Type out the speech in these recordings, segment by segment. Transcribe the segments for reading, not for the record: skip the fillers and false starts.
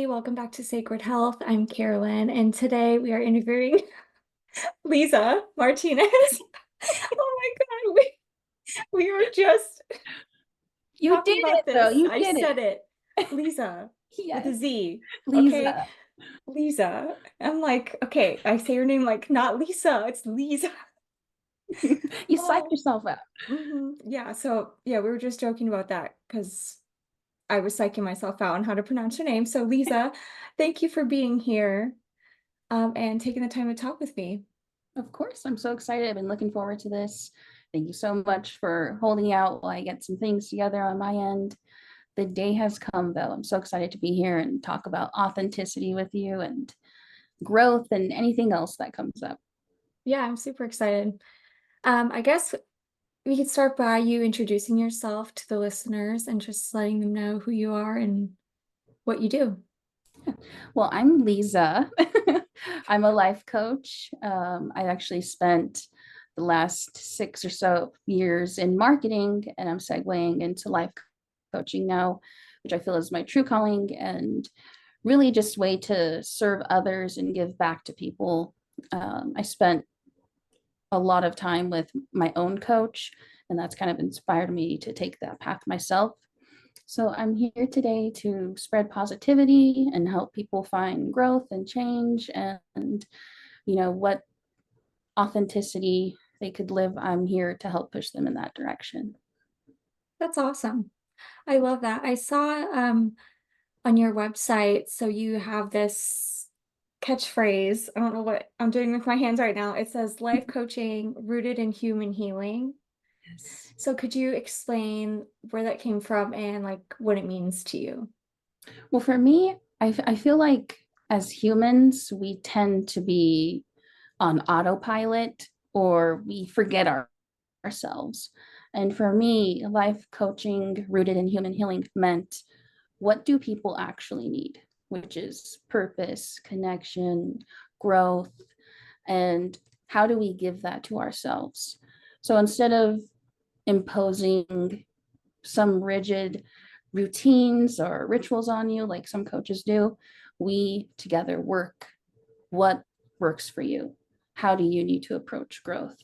everybody. Welcome back to Sacred Health. I'm Carolyn, and today we are interviewing Leeza Martinez. Oh my God, we were just You talking did about it though. this. You I did said it. it. Leeza with a Yes. Z. Okay. Leeza. Leeza. I'm like, okay, I say her name like not Lisa, it's Leeza. You psyched Oh. yourself out. Yeah, so yeah, we were just joking about that because I was psyching myself out on how to pronounce her name. So Leeza, thank you for being here. And taking the time to talk with me. Of course. I'm so excited. I've been looking forward to this. Thank you so much for holding out while I get some things together on my end. The day has come though. I'm so excited to be here and talk about authenticity with you and growth and anything else that comes up. Yeah, I'm super excited. I guess we could start by you introducing yourself to the listeners and just letting them know who you are and what you do. Well, I'm Leeza. I'm a life coach. I actually spent the last 6 or so years in marketing, and I'm segueing into life coaching now, which I feel is my true calling and really just way to serve others and give back to people. I spent a lot of time with my own coach, and that's kind of inspired me to take that path myself. So I'm here today to spread positivity and help people find growth and change and what authenticity they could live. I'm here to help push them in that direction. That's awesome. I love that. I saw on your website, so you have this catchphrase. I don't know what I'm doing with my hands right now. It says life coaching rooted in human healing. Yes. So could you explain where that came from and like what it means to you? Well, for me, I feel like as humans, we tend to be on autopilot or we forget ourselves. And for me, life coaching rooted in human healing meant what do people actually need, which is purpose, connection, growth, and how do we give that to ourselves? So instead of imposing some rigid routines or rituals on you, like some coaches do, we together work what works for you. How do you need to approach growth?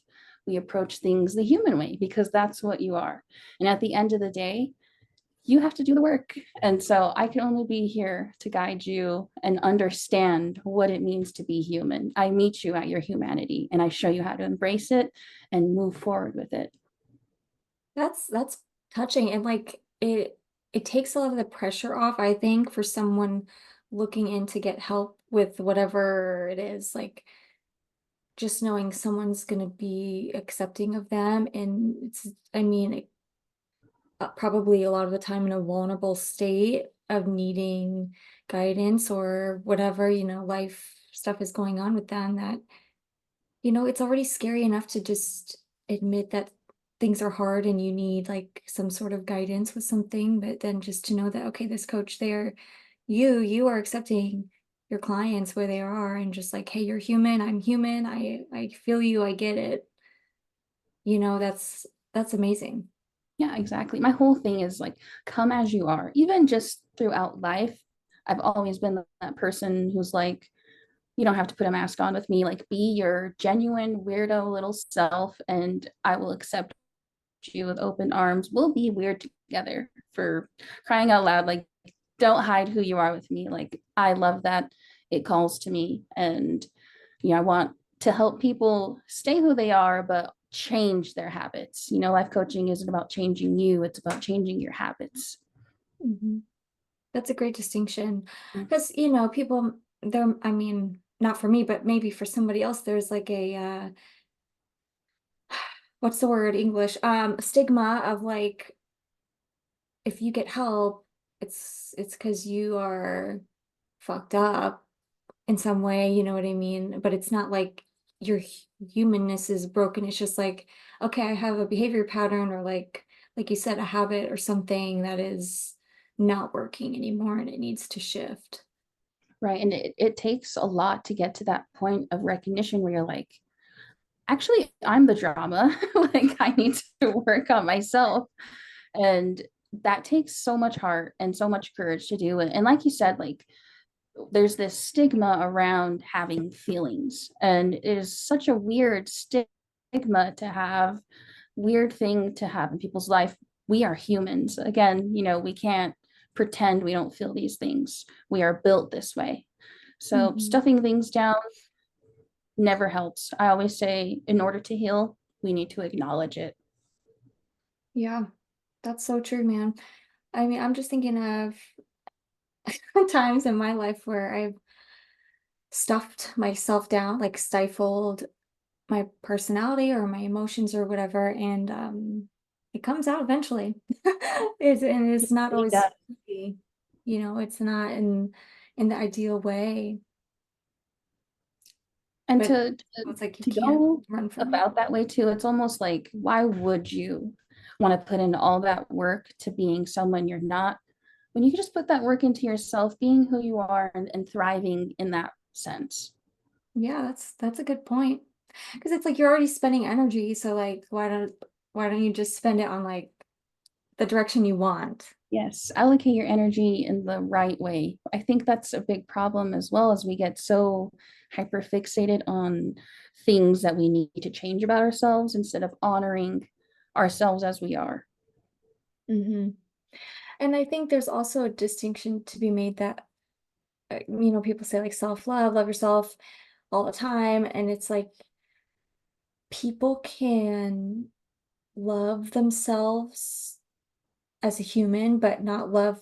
We approach things the human way because that's what you are. And at the end of the day, you have to do the work. And so I can only be here to guide you and understand what it means to be human. I meet you at your humanity and I show you how to embrace it and move forward with it. That's touching and like it takes a lot of the pressure off, I think, for someone looking in to get help with whatever it is, like just knowing someone's going to be accepting of them and it's I mean probably a lot of the time in a vulnerable state of needing guidance or whatever, life stuff is going on with them that it's already scary enough to just admit that things are hard and you need like some sort of guidance with something, but then just to know that, okay, this coach there, you are accepting your clients where they are and just like, hey, you're human, I'm human, I feel you, I get it. That's amazing. Yeah, exactly. My whole thing is like, come as you are, even just throughout life. I've always been that person who's like, you don't have to put a mask on with me. Like, be your genuine weirdo little self, and I will accept you with open arms. We'll be weird together for crying out loud. Like, don't hide who you are with me. Like, I love that. It calls to me. And, I want to help people stay who they are, but change their habits. Life coaching isn't about changing you, it's about changing your habits. Mhm. That's a great distinction because people there, I mean, not for me, but maybe for somebody else, there's like a what's the word English? Stigma of like if you get help, it's because you are fucked up in some way, you know what I mean? But it's not like your humanness is broken. It's just like, okay, I have a behavior pattern or like you said, a habit or something that is not working anymore and it needs to shift. Right. And it takes a lot to get to that point of recognition where you're like, actually, I'm the drama. Like, I need to work on myself. And that takes so much heart and so much courage to do. And like you said, like, there's this stigma around having feelings, and it is such a weird stigma to have, weird thing to have in people's life. We are humans. Again, we can't pretend we don't feel these things. We are built this way. So Hmm. stuffing things down never helps. I always say, in order to heal, we need to acknowledge it. Yeah, that's so true, man. I mean, I'm just thinking of times in my life where I've stuffed myself down, like stifled my personality or my emotions or whatever, and it comes out eventually. It's It not really always does. pretty, it's not in the ideal way, And but it's like you to can't go run from it. about that way too, it's almost like, why would you want to put in all that work to being someone you're not, when you can just put that work into yourself, being who you are, and thriving in that sense. Yeah, that's a good point. Because it's like you're already spending energy, so like why don't you just spend it on like the direction you want? Yes, allocate your energy in the right way. I think that's a big problem as well, as we get so hyper fixated on things that we need to change about ourselves instead of honoring ourselves as we are. Hmm. And I think there's also a distinction to be made that people say like self-love, love yourself all the time, and it's like people can love themselves as a human, but not love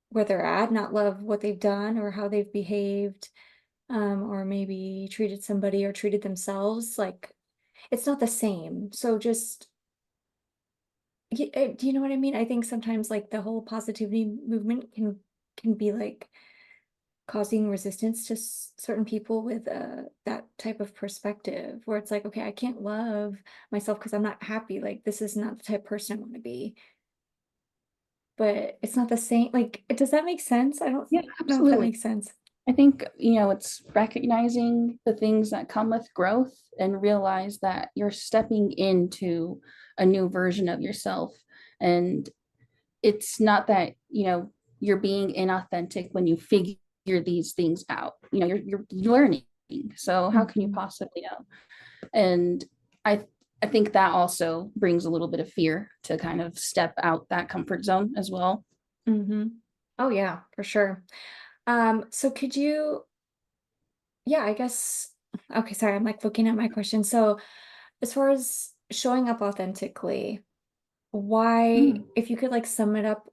where they're at, not love what they've done or how they've behaved, or maybe treated somebody or treated themselves. Like it's not the same. So just do you know what I mean? I think sometimes like the whole positivity movement can be like causing resistance to certain people with that type of perspective where it's like, okay, I can't love myself because I'm not happy. Like this is not the type of person I want to be. But it's not the same. Like, does that make sense? I don't Yeah, know if that absolutely. makes sense. I think, it's recognizing the things that come with growth and realize that you're stepping into a new version of yourself. And it's not that, you're being inauthentic when you figure these things out. You're learning. So how can you Hmm. possibly know? And I I think that also brings a little bit of fear to kind of step out that comfort zone as well. Hmm. Oh yeah, for sure. So could you, yeah, I guess, okay, sorry, I'm like looking at my question. So as far as showing up authentically, why, Mm. if you could like sum it up,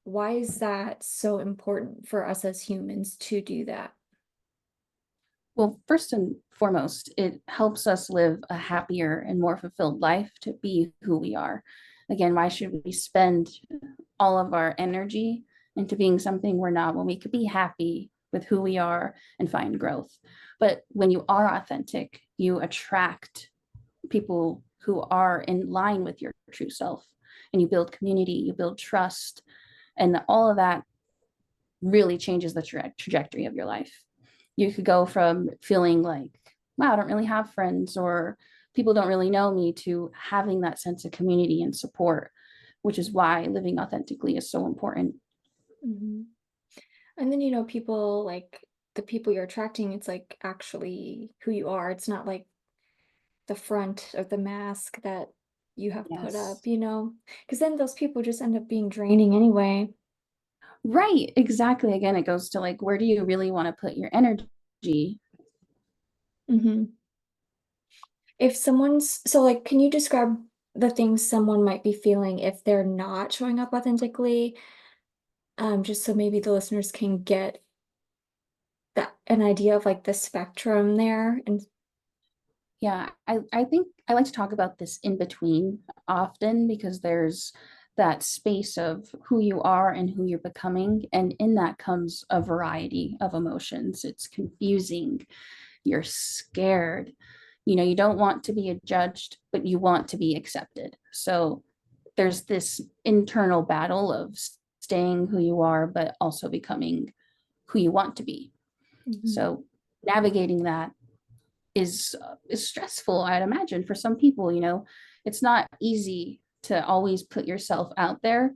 why is that so important for us as humans to do that? Well, first and foremost, it helps us live a happier and more fulfilled life to be who we are. Again, why should we spend all of our energy into being something we're not when we could be happy with who we are and find growth? But when you are authentic, you attract people who are in line with your true self, and you build community, you build trust, and all of that really changes the trajectory of your life. You could go from feeling like, wow, I don't really have friends, or people don't really know me, to having that sense of community and support, which is why living authentically is so important. Hmm. And then, people like the people you're attracting, it's like actually who you are. It's not like the front of the mask that you have put Yes. up, because then those people just end up being draining anyway. Right, exactly. Again, it goes to like, where do you really want to put your energy? Hmm. If someone's so like, can you describe the things someone might be feeling if they're not showing up authentically? Just so maybe the listeners can get that an idea of like the spectrum there. And Yeah, I think I like to talk about this in between often, because there's that space of who you are and who you're becoming. And in that comes a variety of emotions. It's confusing. You're scared. You don't want to be judged, but you want to be accepted. So there's this internal battle of staying who you are, but also becoming who you want to be. Mhm. So navigating that is stressful, I'd imagine, for some people. It's not easy to always put yourself out there.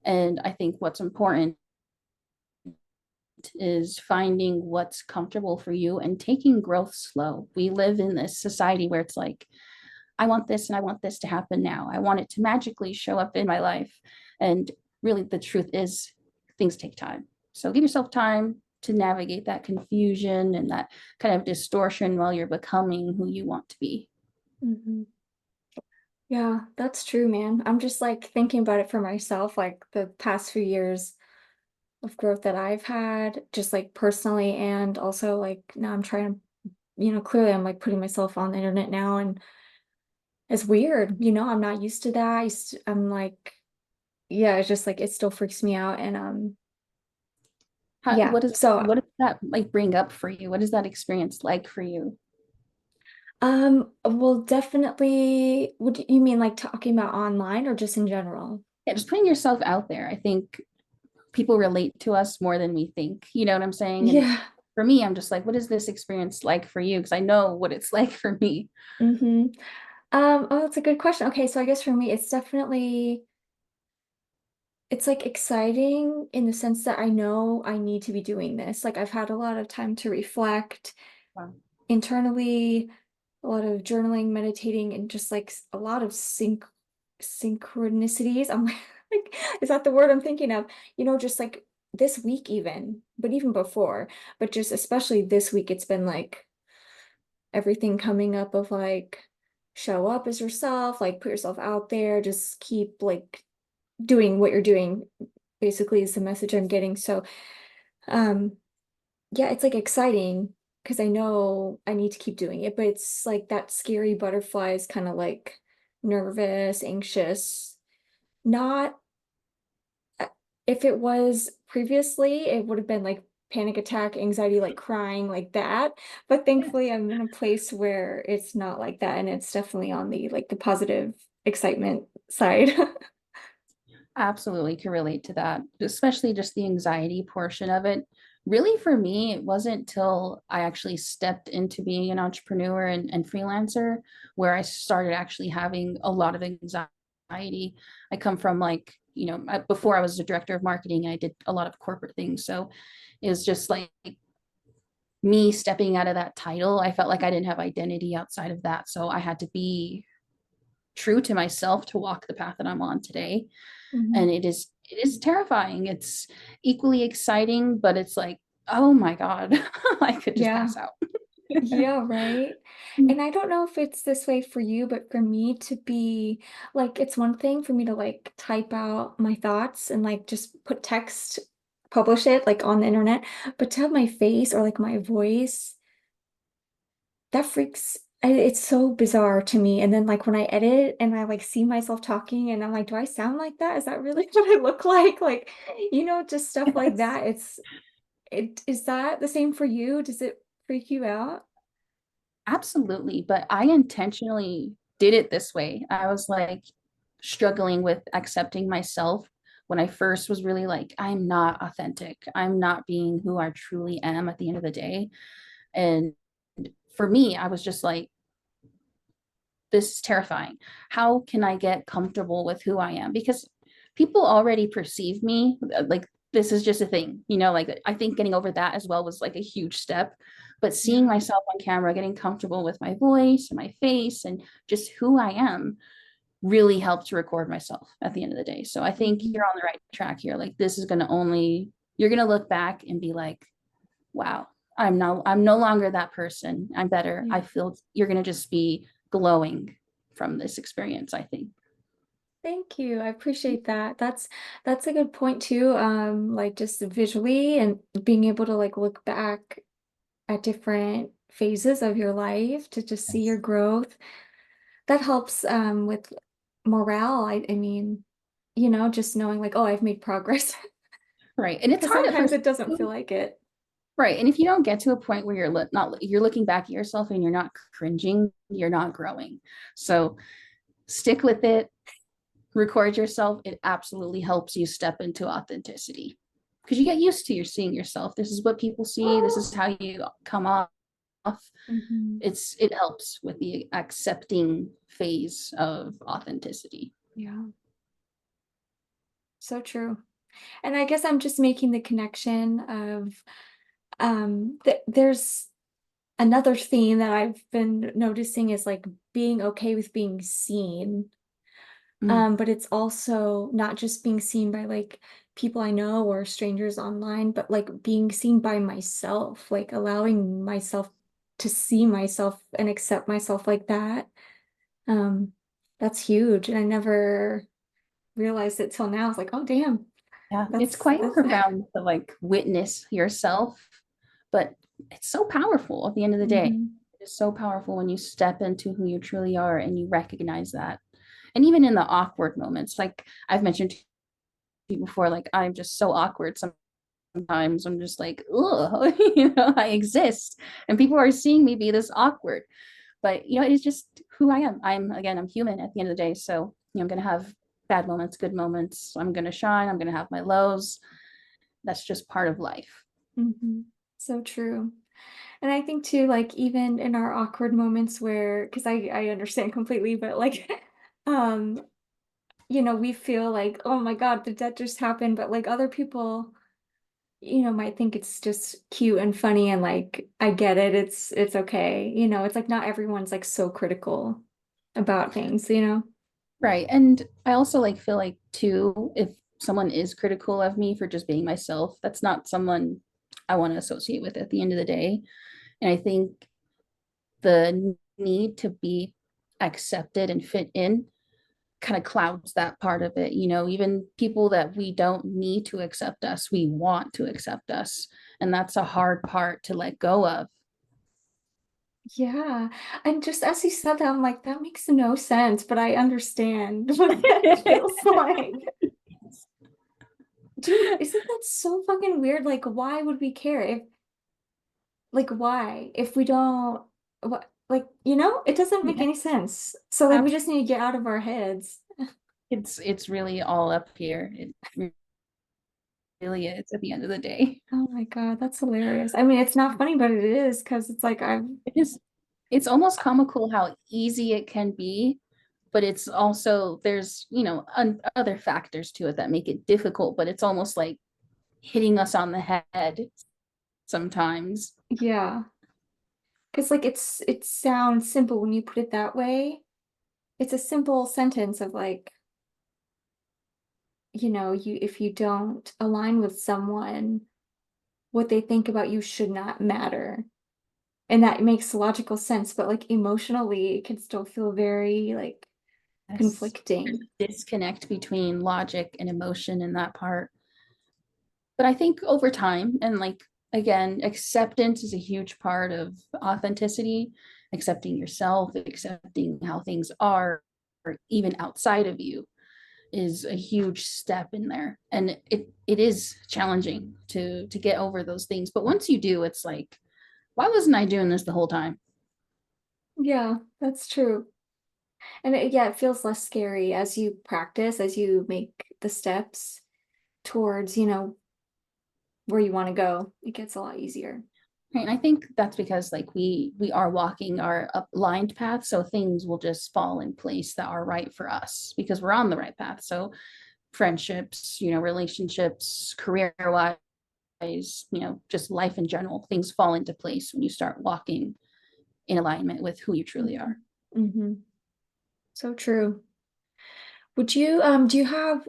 And I think what's important important is finding what's comfortable for you and taking growth slow. We live in this society where it's like, I want this and I want this to happen now. I want it to magically show up in my life. And really, the truth is, things take time. So give yourself time to navigate that confusion and that kind of distortion while you're becoming who you want to be. Hmm. Yeah, that's true, man. I'm just like thinking about it for myself, like the past few years of growth that I've had, just like personally, and also like now I'm trying to, clearly I'm like putting myself on the internet now, and it's weird, I'm not used to that. I'm like, yeah, it's just like it still freaks me out, and How, yeah. So what does that like bring up for you? What is that experience like for you? well, definitely, would you mean like talking about online or just in general? Yeah, just putting yourself out there. I think people relate to us more than we think. You know what I'm saying? And Yeah. for me, I'm just like, what is this experience like for you? Because I know what it's like for me. Mm-hmm. Oh, that's a good question. Okay, so I guess for me, it's like exciting in the sense that I know I need to be doing this. Like I've had a lot of time to reflect Wow. internally, a lot of journaling, meditating, and just like a lot of synchronicities. I'm like, is that the word I'm thinking of? Just like this week even, but even before, but just especially this week, it's been like everything coming up of like show up as yourself, like put yourself out there, just keep like doing what you're doing, basically is the message I'm getting. So um yeah, it's like exciting because I know I need to keep doing it, but it's like that scary butterflies, kind of like nervous, anxious. Not if it was previously, it would have been like panic attack, anxiety, like crying, like that. But Yeah. thankfully, I'm in a place where it's not like that, and it's definitely on the like the positive excitement side. Absolutely can relate to that, especially just the anxiety portion of it. Really, for me, it wasn't till I actually stepped into being an entrepreneur and freelancer where I started actually having a lot of anxiety. I come from like, before I was a director of marketing, I did a lot of corporate things. So it was just like me stepping out of that title. I felt like I didn't have identity outside of that. So I had to be true to myself to walk the path that I'm on today. Mhm. And it is terrifying. It's equally exciting, but it's like, oh my God, I could just Yeah. pass out. Yeah, right. And I don't know if it's this way for you, but for me to be like, it's one thing for me to like type out my thoughts and like just put text, publish it like on the internet, but to have my face or like my voice, that it's so bizarre to me. And then like when I edit and I like see myself talking and I'm like, do I sound like that? Is that really what I look like? Like, just stuff like Yes, that. It is that the same for you? Does it freak you out? absolutely. But I intentionally did it this way. I was like struggling with accepting myself when I first was really like, I'm not authentic. I'm not being who I truly am at the end of the day. And for me, I was just like, this is terrifying. How can I get comfortable with who I am? Because people already perceive me like this is just a thing, like I think getting over that as well was like a huge step. But seeing Yeah. myself on camera, getting comfortable with my voice and my face and just who I am really helped to record myself at the end of the day. So I think Mhm. you're on the right track here. Like this is gonna only you're gonna look back and be like, wow, I'm no longer that person. I'm better. I Yeah. feel you're going to just be glowing from this experience, I think. Thank you. I appreciate that. That's a good point too. Like just visually and being able to like look back at different phases of your life to just see your Yes. growth. That helps with morale. I mean, just knowing like, oh, I've made progress. Right. And it's Because hard at sometimes first. it doesn't feel like it. Right. And if you don't get to a point where you're looking back at yourself and you're not cringing, you're not growing. So stick with it, record yourself. It absolutely helps you step into authenticity because you get used to your seeing yourself. This is what people see. This is how you come off. Mhm. It helps with the accepting phase of authenticity. Yeah, so true. And I guess I'm just making the connection of th there's another theme that I've been noticing is like being okay with being seen. Mm, But it's also not just being seen by like people I know or strangers online, but like being seen by myself, like allowing myself to see myself and accept myself like that. Um, that's huge. And I never realized it till now. It's like, oh damn, yeah, it's that's quite this. profound to like witness yourself, but it's so powerful at the end of the day. Mhm. It's so powerful when you step into who you truly are and you recognize that. And even in the awkward moments, like I've mentioned to you before, like I'm just so awkward sometimes. I'm just like, oh, I exist, and people are seeing me be this awkward. But it's just who I am. I'm human at the end of the day. So I'm gonna have bad moments, good moments. I'm gonna shine. I'm gonna have my lows. That's just part of life. Mhm. So true. And I think too, like even in our awkward moments where, because I understand completely, but like, um, we feel like, oh my God, did that just happen? But like other people, might think it's just cute and funny and like I get it. It's okay. It's like not everyone's like so critical about things. Right. And I also like feel like too, if someone is critical of me for just being myself, that's not someone I want to associate with at the end of the day. And I think the need to be accepted and fit in kind of clouds that part of it. Even people that we don't need to accept us, we want to accept us. And that's a hard part to let go of. Yeah. And just as you said that, I'm like, that makes no sense, but I understand what that feels like. Dude, isn't that so fucking weird? Like, why would we care like, why? If we don't, what, like, it doesn't make Yeah, any sense. So, like, we just need to get out of our heads. it's really all up here. It really is at the end of the day. Oh my God, that's hilarious. I mean, it's not funny, but it is because it's like It is it's almost comical how easy it can be, but it's also there's other factors to it that make it difficult, but it's almost like hitting us on the head sometimes. yeah, because like it sounds simple when you put it that way. It's a simple sentence of like, you if you don't align with someone, what they think about you should not matter. And that makes logical sense, but like emotionally, it can still feel very like Yes. There's conflicting. a disconnect between logic and emotion in that part. But I think over time, and like again, acceptance is a huge part of authenticity, accepting yourself, accepting how things are, or even outside of you is a huge step in there. And it is challenging to get over those things. But once you do, it's like, why wasn't I doing this the whole time? Yeah, that's true. And yeah, it feels less scary as you practice, as you make the steps towards, where you want to go. It gets a lot easier. Right. And I think that's because like we are walking our aligned path, so things will just fall in place that are right for us because we're on the right path. So friendships, relationships, career wise, just life in general, things fall into place when you start walking in alignment with who you truly Mhm. are. Mhm. So true. Do you have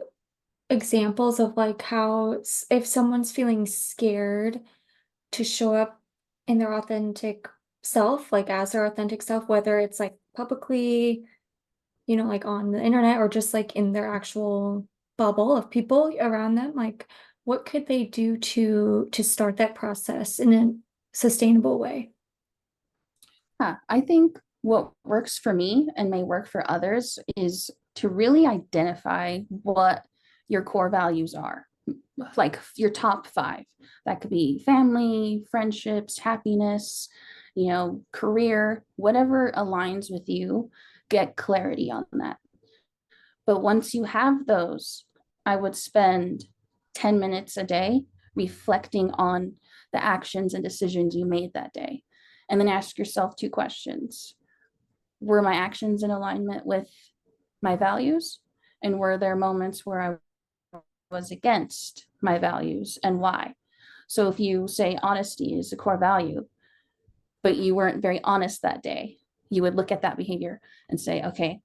examples of like how if someone's feeling scared to show up in their authentic self, like as their authentic self, whether it's like publicly, like on the internet or just like in their actual bubble of people around them, like what could they do to start that process in a sustainable way? Yeah, I think what works for me and may work for others is to really identify what your core values are, like your top five. That could be family, friendships, happiness, career, whatever aligns with you, get clarity on that. But once you have those, I would spend 10 minutes a day reflecting on the actions and decisions you made that day. And then ask yourself two questions. Were my actions in alignment with my values? And were there moments where I was against my values and why. So if you say honesty is a core value, but you weren't very honest that day, you would look at that behavior and say, okay,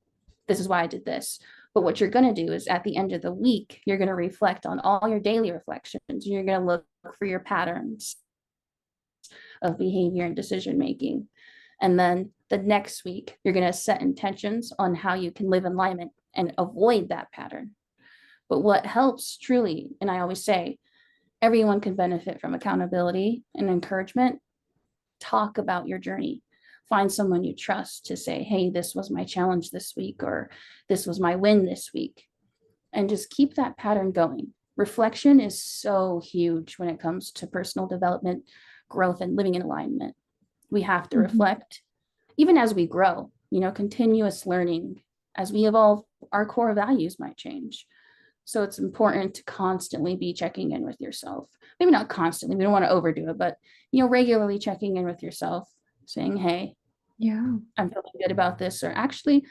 this is why I did this. But what you're going to do is at the end of the week, you're going to reflect on all your daily reflections. You're going to look for your patterns of behavior and decision making. And then the next week, you're going to set intentions on how you can live in alignment and avoid that pattern. But what helps truly, and I always say, everyone can benefit from accountability and encouragement. Talk about your journey. Find someone you trust to say, hey, this was my challenge this week, or this was my win this week. And just keep that pattern going. Reflection is so huge when it comes to personal development, growth, and living in alignment. We have to Mhm. reflect, even as we grow, continuous learning. As we evolve, our core values might change. So it's important to constantly be checking in with yourself. Maybe not constantly, we don't want to overdo it, but regularly checking in with yourself, saying, hey, Yeah. I'm feeling good about this, or actually,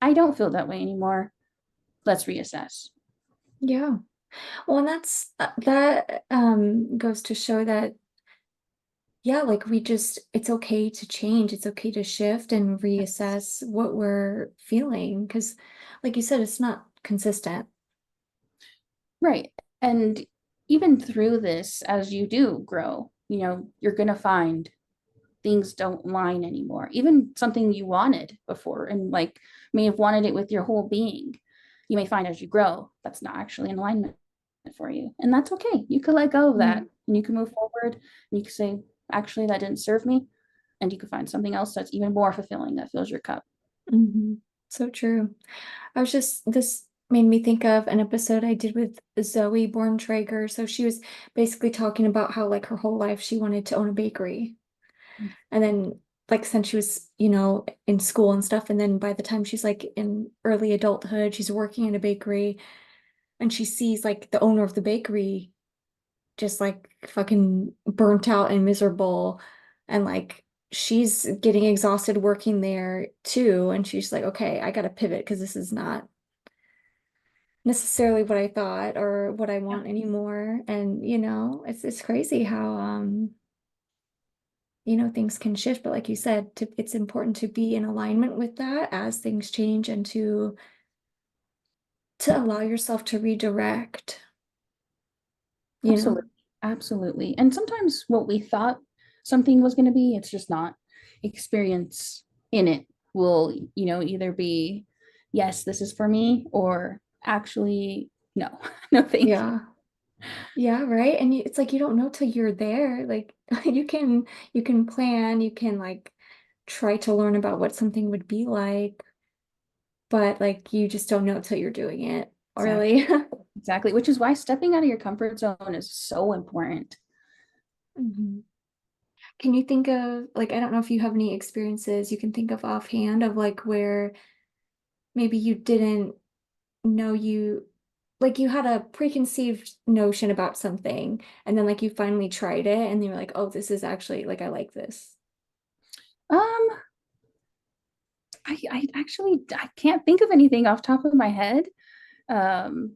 I don't feel that way anymore. Let's reassess. Yeah. Well, and that goes to show that yeah, like it's okay to change, it's okay to shift and reassess what we're feeling because like you said, it's not consistent. Right. And even through this, as you do grow, you're going to find things don't line anymore. Even something you wanted before and like may have wanted it with your whole being. You may find as you grow, that's not actually in alignment for you. And that's okay. You could let go of that Mm. and you can move forward and you can say, actually, that didn't serve me. And you can find something else that's even more fulfilling that fills your cup. Hmm. So true. This made me think of an episode I did with Zoe Born-Traeger. So she was basically talking about how like her whole life she wanted to own a bakery. And then like since she was, in school and stuff, and then by the time she's like in early adulthood, she's working in a bakery and she sees like the owner of the bakery just like fucking burnt out and miserable and like she's getting exhausted working there too and she's like okay I gotta pivot because this is not necessarily what I thought or what I Yeah, want anymore and it's crazy how things can shift but like you said it's important to be in alignment with that as things change and to allow yourself to redirect you know absolutely. Absolutely. And sometimes what we thought something was going to be, it's just not. Experience in it will, either be, yes, this is for me, or actually, no, no, thank you. yeah. Yeah, right. And it's like you don't know till you're there. Like you can plan, you can like try to learn about what something would be like, but like you just don't know till you're doing it, Exactly. really. Exactly. Which is why stepping out of your comfort zone is so important. Mhm. Can you think of like I don't know if you have any experiences you can think of offhand of like where maybe you didn't know you like you had a preconceived notion about something and then like you finally tried it and you were like, "Oh, this is actually like I like this." Um, I actually I can't think of anything off top of my head. Um,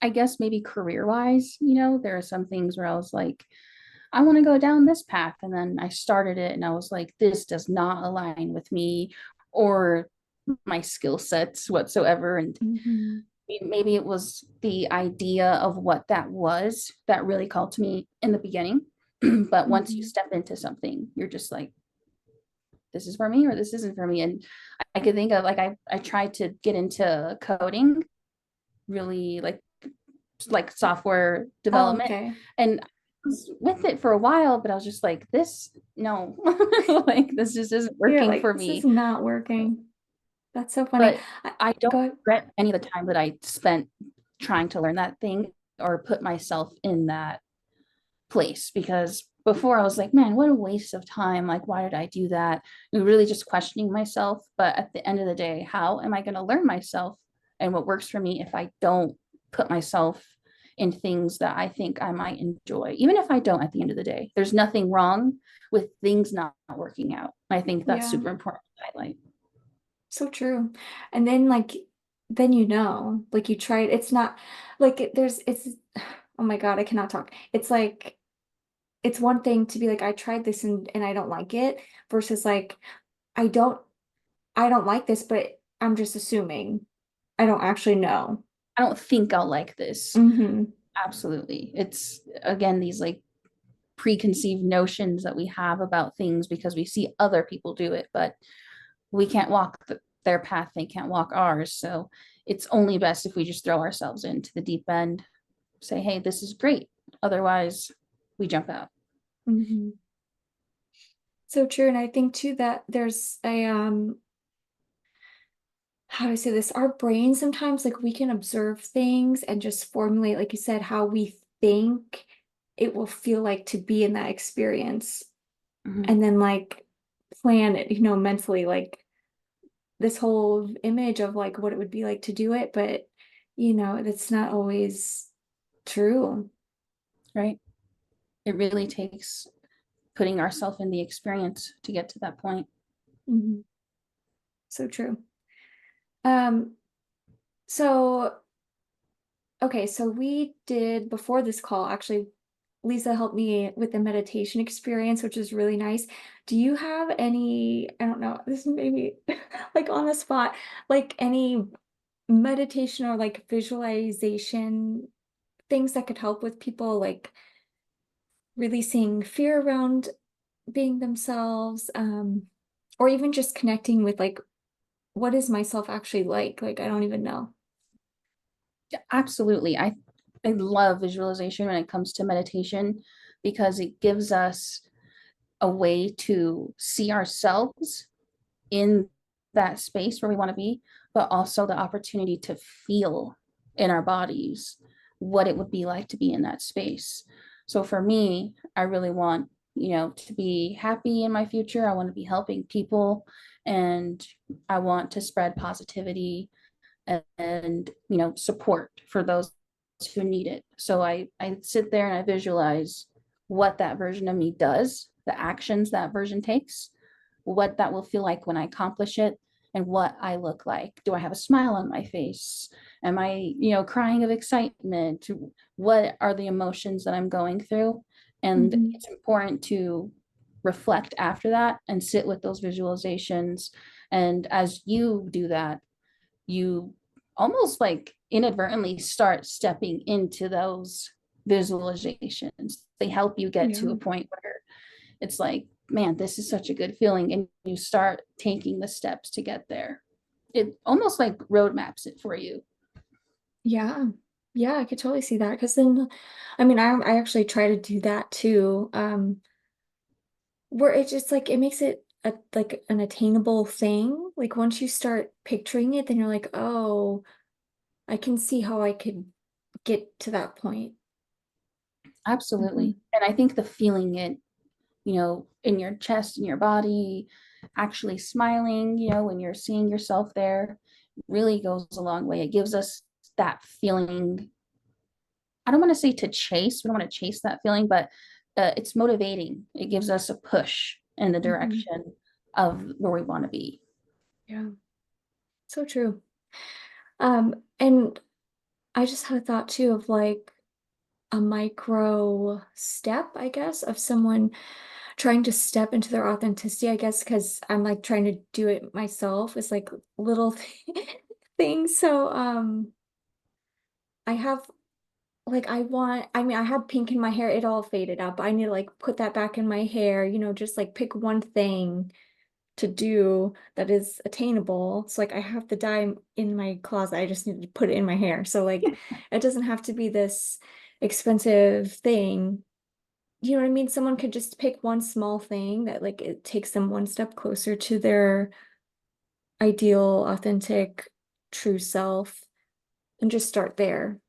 I guess maybe career wise, there are some things where I was like, I want to go down this path. And then I started it and I was like, this does not align with me or my skill sets whatsoever. And Hmm. maybe it was the idea of what that was that really called to me in the beginning. But once you Hmm. step into something, you're just like, this is for me or this isn't for me. And I could think of like, I tried to get into coding, really like software Oh, development. okay. And I was with it for a while, but I was just like, this, no, like this just isn't You're working like, for this is me. not working. That's so funny. But I don't Go ahead. regret any of the time that I spent trying to learn that thing or put myself in that place because before I was like, man, what a waste of time. Like, why did I do that? And really just questioning myself. But at the end of the day, how am I going to learn myself and what works for me if I don't put myself in things that I think I might enjoy? Even if I don't at the end of the day, there's nothing wrong with things not working out. I think that's Yeah, super important to highlight. so true. And then like then you know, like you tried, it's not like it's, oh my God, I cannot talk. It's like, it's one thing to be like, I tried this and I don't like it versus like, I don't, I don't like this, but I'm just assuming. I don't actually know. I don't think I'll like this. Hmm. Absolutely. It's again these like preconceived notions that we have about things because we see other people do it, but we can't walk their path, they can't walk ours. So it's only best if we just throw ourselves into the deep end, say, hey, this is great. Otherwise, we jump out. Hmm. So true. And I think too that there's a how do I say this? Our brain sometimes like we can observe things and just formulate, like you said, how we think it will feel like to be in that experience. Mhm. And then like plan it, mentally, like this whole image of like what it would be like to do it, but that's not always true. Right? It really takes putting ourselves in the experience to get to that point. Mhm. So true. Um, so okay, so we did before this call, actually, Lisa helped me with the meditation experience, which is really nice. Do you have any, I don't know, this is maybe like on the spot, like any meditation or like visualization things that could help with people like releasing fear around being themselves, or even just connecting with like what is myself actually like? Like I don't even know. Yeah, absolutely. I love visualization when it comes to meditation because it gives us a way to see ourselves in that space where we want to be, but also the opportunity to feel in our bodies what it would be like to be in that space. So for me, I really want, to be happy in my future. I want to be helping people and I want to spread positivity and support for those who need it. So I sit there and I visualize what that version of me does, the actions that version takes, what that will feel like when I accomplish it, and what I look like. Do I have a smile on my face? Am I, crying of excitement? What are the emotions that I'm going through? And Hmm. it's important to reflect after that and sit with those visualizations. And as you do that, you almost like inadvertently start stepping into those visualizations. They help you get to a Yeah. point where it's like, man, this is such a good feeling. And you start taking the steps to get there. It almost like roadmaps it for you. Yeah. Yeah, I could totally see that because then I mean I actually try to do that too. Where it just like it makes it like an attainable thing. Like once you start picturing it, then you're like, "Oh, I can see how I could get to that point." Absolutely. Hmm. And I think the feeling it, in your chest, in your body, actually smiling, when you're seeing yourself there, really goes a long way. It gives us that feeling. I don't want to say to chase, we don't want to chase that feeling, but it's motivating. It gives us a push in the Hmm. direction of where we want to be. Yeah, so true. And I just had a thought too of like a micro step, I guess, of someone trying to step into their authenticity, I guess, because I'm like trying to do it myself. It's like little things. So, I have like I mean, I have pink in my hair. It all faded out, but I need to like put that back in my hair, just like pick one thing to do that is attainable. So like I have the dye in my closet. I just need to put it in my hair. So like it doesn't have to be this expensive thing. You know what I mean? Someone could just pick one small thing that like it takes them one step closer to their ideal, authentic, true self and just start there.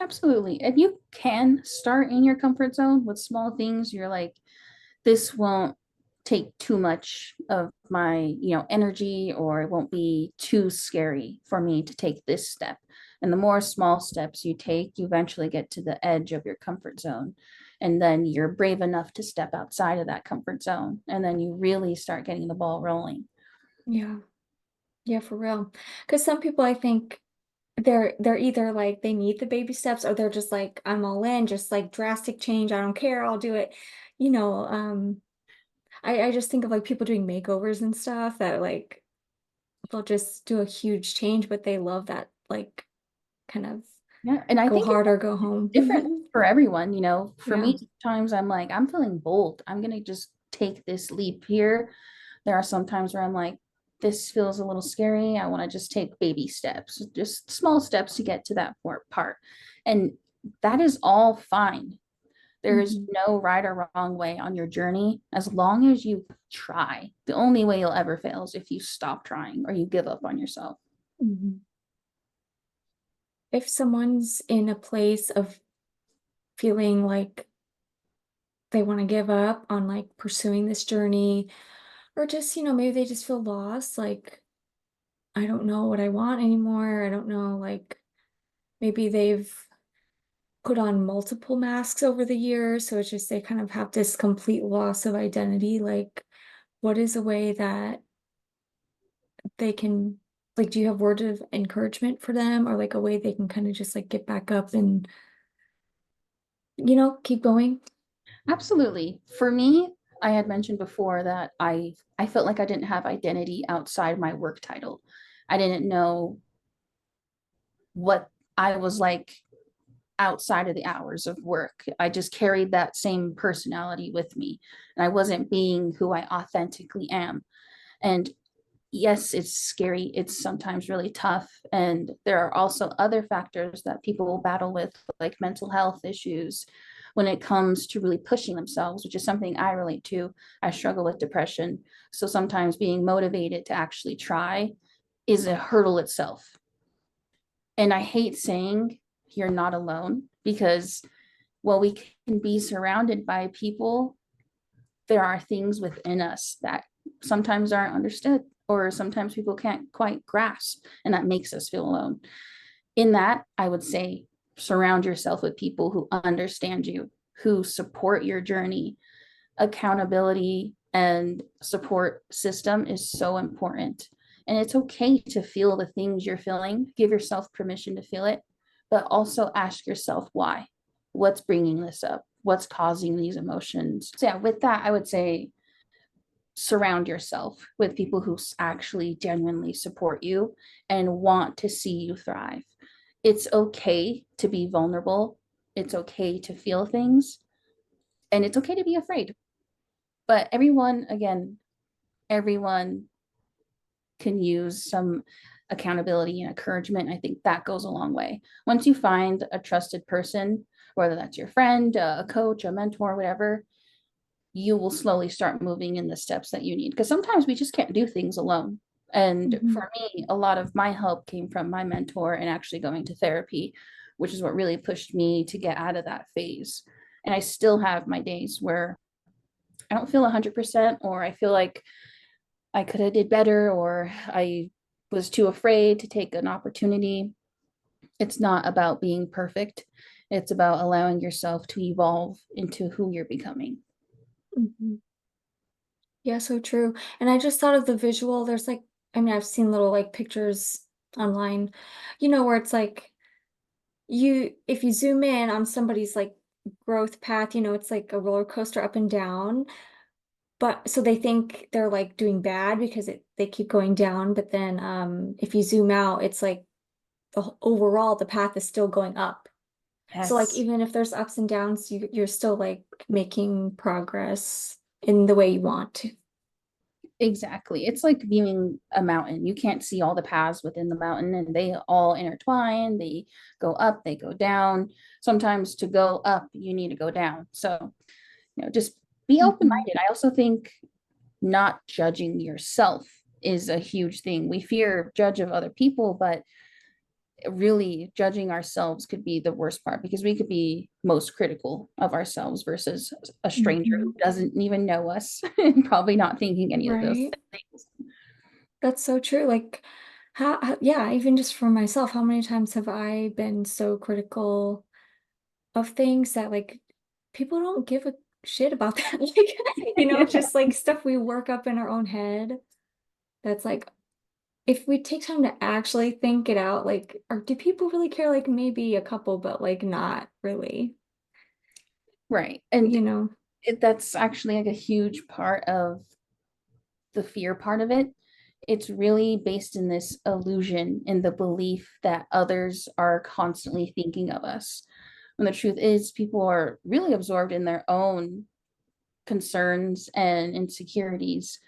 Absolutely. And you can start in your comfort zone with small things. You're like, this won't take too much of my, energy, or it won't be too scary for me to take this step. And the more small steps you take, you eventually get to the edge of your comfort zone. And then you're brave enough to step outside of that comfort zone. And then you really start getting the ball rolling. Yeah. Yeah, for real. Because some people I think they're either like they need the baby steps or they're just like, I'm all in, just like drastic change, I don't care, I'll do it. You know, I just think of like people doing makeovers and stuff that like they'll just do a huge change, but they love that like kind of Yeah, and I go think it's hard or go home. different for everyone, you know. For Yeah. me, sometimes I'm like, I'm feeling bold. I'm gonna just take this leap here. There are some times where I'm like, this feels a little scary. I want to just take baby steps, just small steps to get to that part. And that is all fine. There is Hmm. no right or wrong way on your journey as long as you try. The only way you'll ever fail is if you stop trying or you give up on yourself. Hmm. If someone's in a place of feeling like they want to give up on like pursuing this journey, or just, maybe they just feel lost, like, I don't know what I want anymore. I don't know, like, maybe they've put on multiple masks over the years, so it's just they kind of have this complete loss of identity. Like, what is a way that they can, like, do you have words of encouragement for them, or like a way they can kind of just like get back up and, keep going? Absolutely. For me, I had mentioned before that I felt like I didn't have identity outside my work title. I didn't know what I was like outside of the hours of work. I just carried that same personality with me, and I wasn't being who I authentically am. And yes, it's scary. It's sometimes really tough. And there are also other factors that people will battle with, like mental health issues, when it comes to really pushing themselves, which is something I relate to. I struggle with depression. So sometimes being motivated to actually try is a hurdle itself. And I hate saying you're not alone because while we can be surrounded by people, there are things within us that sometimes aren't understood or sometimes people can't quite grasp, and that makes us feel alone. In that, I would say surround yourself with people who understand you, who support your journey. Accountability and support system is so important. And it's okay to feel the things you're feeling. Give yourself permission to feel it, but also ask yourself why. What's bringing this up? What's causing these emotions? So, yeah, with that, I would say surround yourself with people who actually genuinely support you and want to see you thrive. It's okay to be vulnerable. It's okay to feel things, and it's okay to be afraid. But everyone, again, everyone can use some accountability and encouragement. I think that goes a long way. Once you find a trusted person, whether that's your friend, a coach, a mentor, whatever, you will slowly start moving in the steps that you need. Because sometimes we just can't do things alone. And Hmm. for me, a lot of my help came from my mentor and actually going to therapy, which is what really pushed me to get out of that phase. And I still have my days where I don't feel 100%, or I feel like I could have did better, or I was too afraid to take an opportunity. It's not about being perfect. It's about allowing yourself to evolve into who you're becoming. Hmm. Yeah, so true. And I just thought of the visual. There's like, I mean, I've seen little like pictures online, where it's like if you zoom in on somebody's like growth path, it's like a roller coaster up and down. But so they think they're like doing bad because they keep going down, but then if you zoom out, it's like overall the path is still going up. So like Yes, even if there's ups and downs, you're still like making progress in the way you want to. exactly. It's like viewing a mountain. You can't see all the paths within the mountain, and they all intertwine. They go up, they go down. Sometimes to go up, you need to go down. So, just be open Mhm. minded. I also think not judging yourself is a huge thing. We fear judge of other people, but really judging ourselves could be the worst part because we could be most critical of ourselves versus a stranger who Mhm. doesn't even know us and probably not thinking any of those Right. things. That's so true. Like, yeah, even just for myself, how many times have I been so critical of things that like people don't give a shit about that? Like, it's just like stuff we work up in our own head that's like if we take time to actually think it out, like, or do people really care? Like maybe a couple, but like not really, Right. And you know? that's actually like a huge part of the fear part of it. It's really based in this illusion in the belief that others are constantly thinking of us. When the truth is, people are really absorbed in their own concerns and insecurities.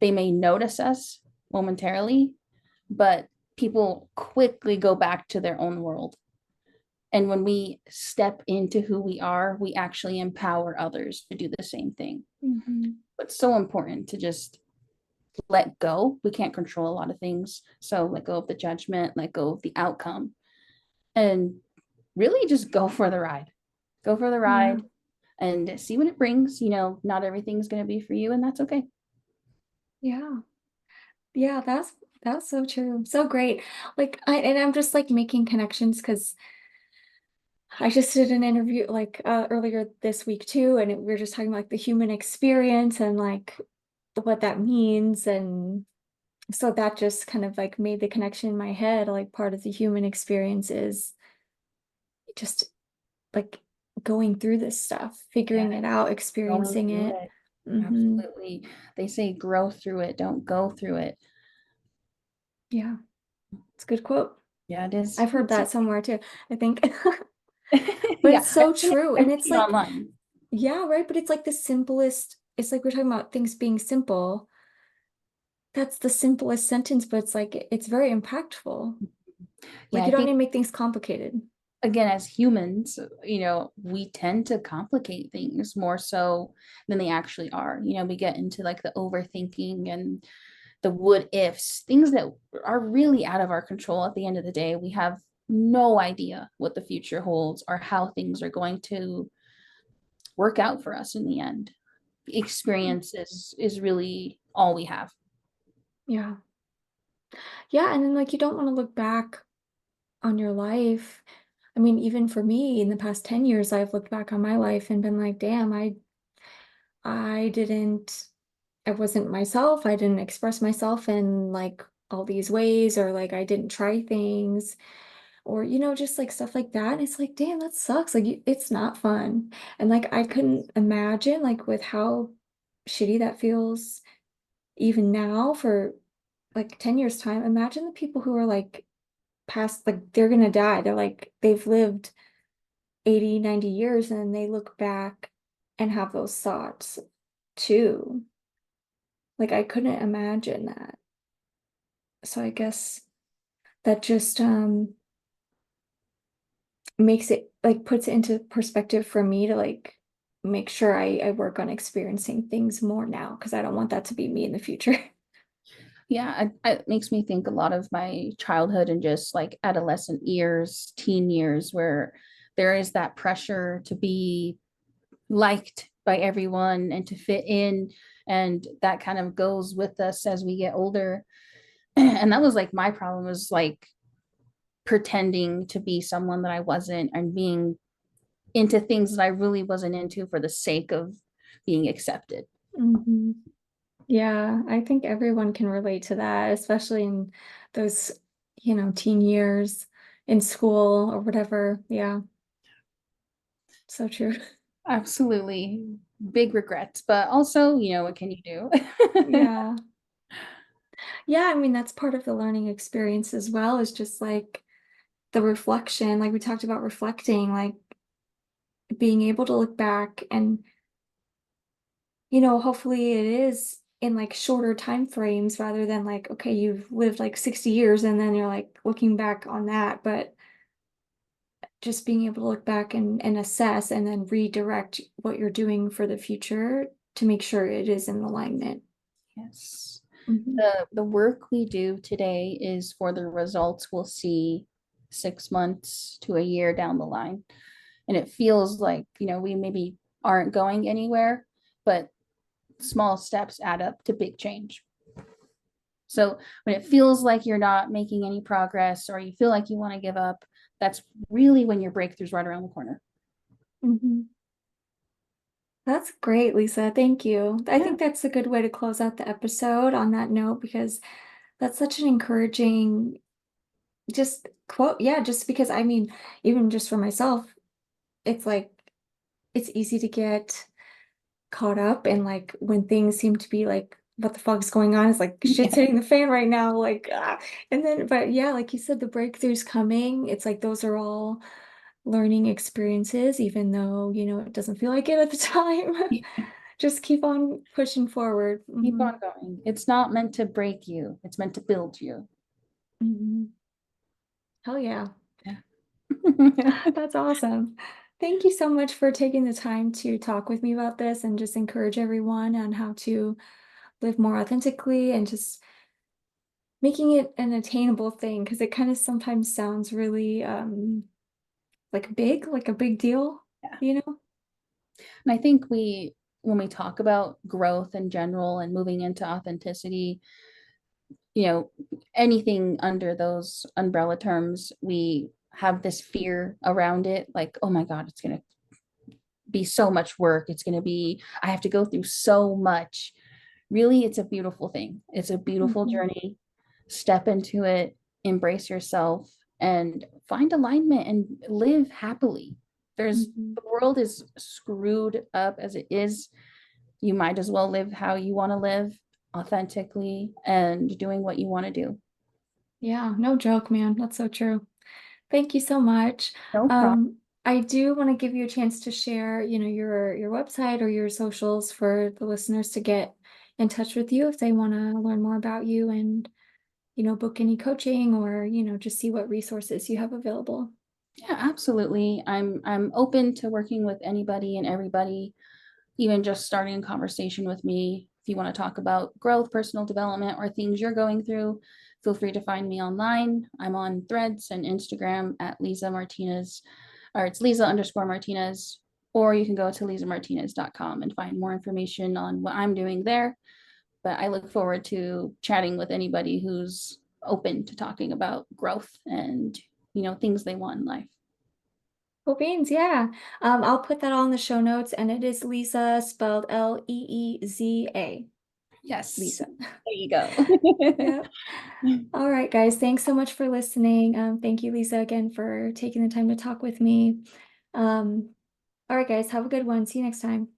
They may notice us momentarily, but people quickly go back to their own world. And when we step into who we are, we actually empower others to do the same thing. Hmm. It's so important to just let go. We can't control a lot of things. So let go of the judgment, let go of the outcome, and really just go for the ride. Go for the Yeah. ride and see what it brings. Not everything's going to be for you, and that's okay. Yeah. Yeah, that's so true. So great. Like I'm just like making connections because I just did an interview like earlier this week too, and we were just talking about like the human experience and like what that means. And so that just kind of like made the connection in my head. Like part of the human experience is just like going through this stuff, figuring it out, Yes, going experiencing through it. it. Hmm. Absolutely. They say grow through it, don't go through it. Yeah, it's a good quote. Yeah, it is. I've heard that somewhere too, I think. But Yeah, it's so true. I've And it's seen it like, online. yeah, right. But it's like the simplest, it's like we're talking about things being simple. That's the simplest sentence, but it's like it's very impactful. Yeah, Like I you don't need think to make things complicated. again, as humans, we tend to complicate things more so than they actually are. We get into like the overthinking and the what ifs, things that are really out of our control at the end of the day. We have no idea what the future holds or how things are going to work out for us in the end. Experience is really all we have. Yeah. Yeah. And then like you don't want to look back on your life. I mean, even for me in the past 10 years, I've looked back on my life and been like, damn, I didn't, I wasn't myself. I didn't express myself in like all these ways, or like I didn't try things, or, just like stuff like that. And it's like, damn, that sucks. Like, it's not fun. And like, I couldn't imagine, like, with how shitty that feels even now for like 10 years' time. Imagine the people who are like past, like, they're gonna die. They're like, they've lived 80, 90 years and then they look back and have those thoughts too. Like I couldn't imagine that. So I guess that just makes it like puts it into perspective for me to like make sure I work on experiencing things more now because I don't want that to be me in the future. Yeah, it makes me think a lot of my childhood and just like adolescent years, teen years, where there is that pressure to be liked by everyone and to fit in. And that kind of goes with us as we get older. And that was like my problem was like pretending to be someone that I wasn't and being into things that I really wasn't into for the sake of being accepted. Hmm. Yeah, I think everyone can relate to that, especially in those, teen years in school or whatever. Yeah, so true. Absolutely. Big regrets, but also, what can you do? Yeah. Yeah, I mean, that's part of the learning experience as well, is just like the reflection, like we talked about reflecting, like being able to look back and, hopefully it is in like shorter time frames rather than like, okay, you've lived like 60 years and then you're like looking back on that, but just being able to look back and assess and then redirect what you're doing for the future to make sure it is in alignment. Yes. Hmm. The work we do today is for the results we'll see 6 months to a year down the line. And it feels like, we maybe aren't going anywhere, but small steps add up to big change. So when it feels like you're not making any progress or you feel like you want to give up, that's really when your breakthrough's right around the corner. Hmm. That's great, Lisa. Thank you. I Yeah. think that's a good way to close out the episode on that note because That's such an encouraging just quote. Yeah, just because I mean, even just for myself, it's like it's easy to get caught up and like when things seem to be like what the fuck's going on, it's like shit's Yeah. hitting the fan right now, like and then but yeah, like you said, the breakthroughs coming, it's like those are all learning experiences, even though it doesn't feel like it at the time. Just keep on pushing forward. Keep on going. It's not meant to break you, it's meant to build you. Mhm. Hell yeah. Yeah. That's awesome. Thank you so much for taking the time to talk with me about this and just encourage everyone on how to live more authentically and just making it an attainable thing because it kind of sometimes sounds really like big, like a big deal, Yeah. you know? And I think when we talk about growth in general and moving into authenticity, you know, anything under those umbrella terms, we have this fear around it, like, oh my God, it's going to be so much work. It's going to be, I have to go through so much. Really, it's a beautiful thing. It's a beautiful Mhm. journey. Step into it, embrace yourself, and find alignment and live happily. Mhm. The world is screwed up as it is. You might as well live how you want to live authentically and doing what you want to do. Yeah, no joke, man. That's so true. Thank you so much. No problem. I do want to give you a chance to share, your website or your socials for the listeners to get in touch with you if they want to learn more about you and, book any coaching or, just see what resources you have available. Yeah, absolutely. I'm open to working with anybody and everybody, even just starting a conversation with me. If you want to talk about growth, personal development, or things you're going through, feel free to find me online. I'm on Threads and Instagram at Leeza Martinez, or it's Leeza_Martinez, or you can go to leezamartinez.com and find more information on what I'm doing there. But I look forward to chatting with anybody who's open to talking about growth and things they want in life. Cool beans, yeah. I'll put that all in the show notes, and it is Lisa spelled Leeza. Yes, Lisa. there you go. Yep. All right, guys. Thanks so much for listening. Thank you, Lisa, again for taking the time to talk with me. All right, guys. Have a good one. See you next time.